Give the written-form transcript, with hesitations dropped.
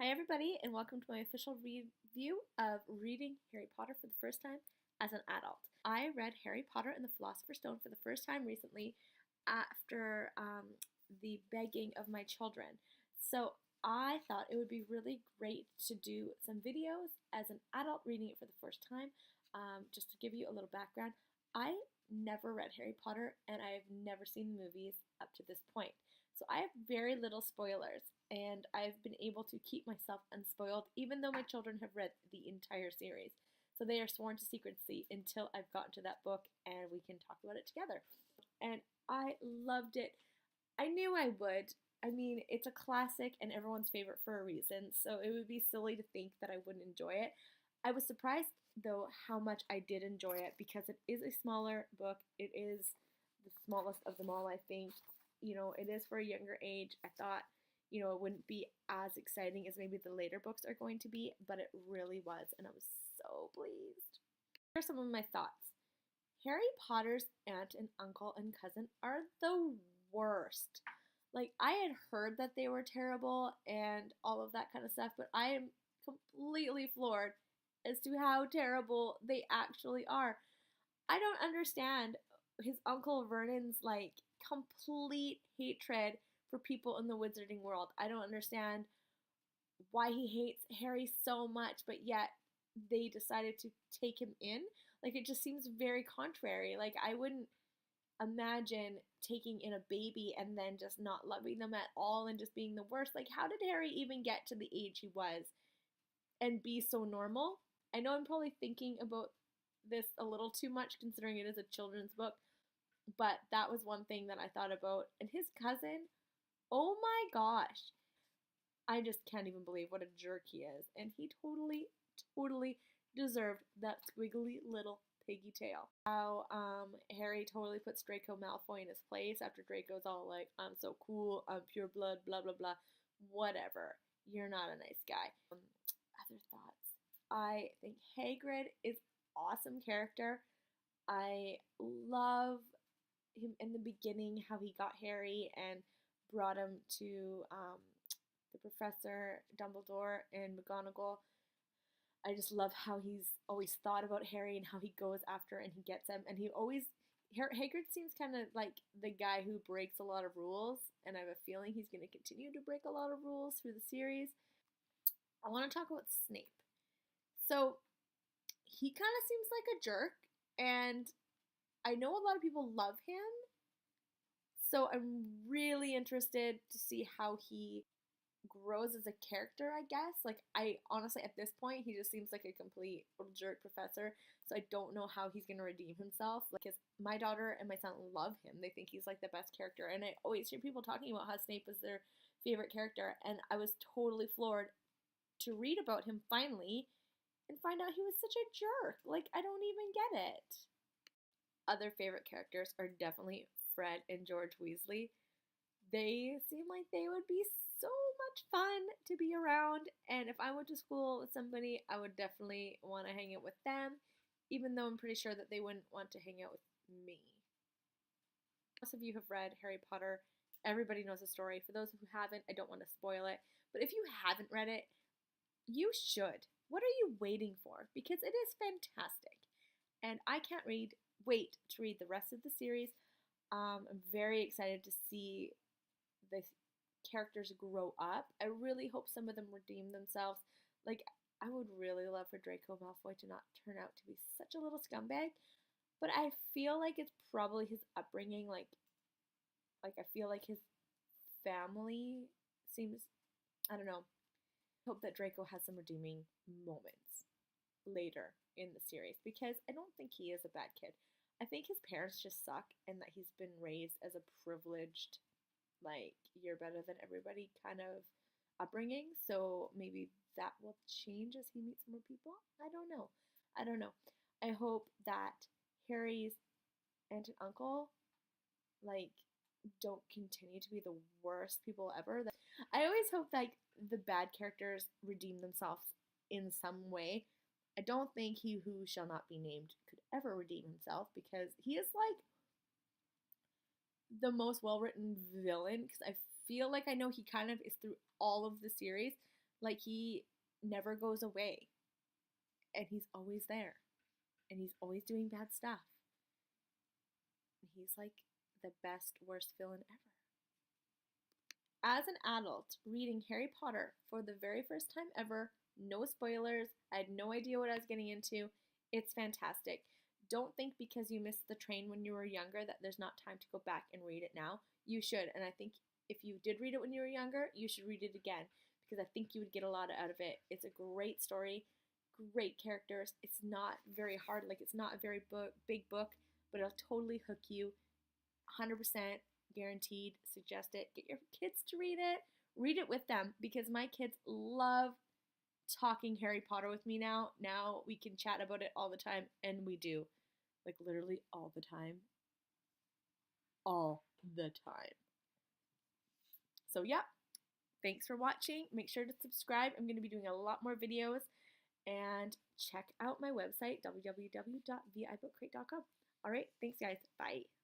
Hi, everybody, and welcome to my official review of reading Harry Potter for the first time as an adult. I read Harry Potter and the Philosopher's Stone for the first time recently after the begging of my children. So I thought it would be really great to do some videos as an adult reading it for the first time. Just to give you a little background, I never read Harry Potter and I've never seen the movies up to this point. So I have very little spoilers, and I've been able to keep myself unspoiled even though my children have read the entire series. So they are sworn to secrecy until I've gotten to that book and we can talk about it together. And I loved it. I knew I would. I mean, it's a classic and everyone's favorite for a reason, so it would be silly to think that I wouldn't enjoy it. I was surprised, though, how much I did enjoy it because it is a smaller book. It is the smallest of them all, I think. It is for a younger age. I thought, it wouldn't be as exciting as maybe the later books are going to be, but it really was, and I was so pleased. Here are some of my thoughts. Harry Potter's aunt and uncle and cousin are the worst. Like, I had heard that they were terrible and all of that kind of stuff, but I am completely floored as to how terrible they actually are. I don't understand his uncle Vernon's complete hatred for people in the wizarding world. I don't understand why he hates Harry so much, but yet they decided to take him in. Like, it just seems very contrary. Like, I wouldn't imagine taking in a baby and then just not loving them at all and just being the worst. Like, how did Harry even get to the age he was and be so normal? I know I'm probably thinking about this a little too much considering it is a children's book, but that was one thing that I thought about. And his cousin, oh my gosh, I just can't even believe what a jerk he is. And he totally deserved that squiggly little piggy tail. How Harry totally puts Draco Malfoy in his place after Draco's all like, I'm so cool, I'm pure blood, blah, blah, blah. Whatever. You're not a nice guy. Other thoughts. I think Hagrid is awesome character. I love him in the beginning, how he got Harry and brought him to the Professor Dumbledore and McGonagall. I just love how he's always thought about Harry and how he goes after and he gets him. And Hagrid seems kind of like the guy who breaks a lot of rules, and I have a feeling he's going to continue to break a lot of rules through the series. I want to talk about Snape. So, he kind of seems like a jerk, and I know a lot of people love him, so I'm really interested to see how he grows as a character, I guess. Like, I honestly, at this point, he just seems like a complete little jerk professor, so I don't know how he's going to redeem himself. Because my daughter and my son love him. They think he's like the best character, and I always hear people talking about how Snape is their favorite character, and I was totally floored to read about him finally and find out he was such a jerk. Like, I don't even get it. Other favorite characters are definitely Fred and George Weasley. They seem like they would be so much fun to be around, and if I went to school with somebody, I would definitely want to hang out with them, even though I'm pretty sure that they wouldn't want to hang out with me. Most of you have read Harry Potter. Everybody knows the story. For those who haven't, I don't want to spoil it, but if you haven't read it, you should. What are you waiting for? Because it is fantastic, and I can't wait to read the rest of the series. I'm very excited to see the characters grow up. I really hope some of them redeem themselves. Like, I would really love for Draco Malfoy to not turn out to be such a little scumbag, but I feel like it's probably his upbringing. Like I feel like his family seems, I don't know. I hope that Draco has some redeeming moments later in the series, because I don't think he is a bad kid. I think his parents just suck, and that he's been raised as a privileged, like, you're better than everybody kind of upbringing. So maybe that will change as he meets more people. I don't know. I hope that Harry's aunt and uncle, like, don't continue to be the worst people ever. I always hope that the bad characters redeem themselves in some way. I don't think he who shall not be named could ever redeem himself, because he is like the most well-written villain, because I feel like I know he kind of is through all of the series, Like, he never goes away, and he's always there, and he's always doing bad stuff. He's like the best, worst villain ever. As an adult, reading Harry Potter for the very first time ever, no spoilers, I had no idea what I was getting into. It's fantastic. Don't think because you missed the train when you were younger that there's not time to go back and read it now. You should, and I think if you did read it when you were younger, you should read it again because I think you would get a lot out of it. It's a great story, great characters. It's not very hard, like it's not a very big book, but it'll totally hook you. 100% guaranteed. Suggest it. Get your kids to read it. Read it with them because my kids love talking Harry Potter with me now. Now we can chat about it all the time, and we do. Like literally all the time. All the time. So yeah, thanks for watching. Make sure to subscribe. I'm going to be doing a lot more videos, and check out my website, www.vibookcrate.com. All right, thanks guys. Bye.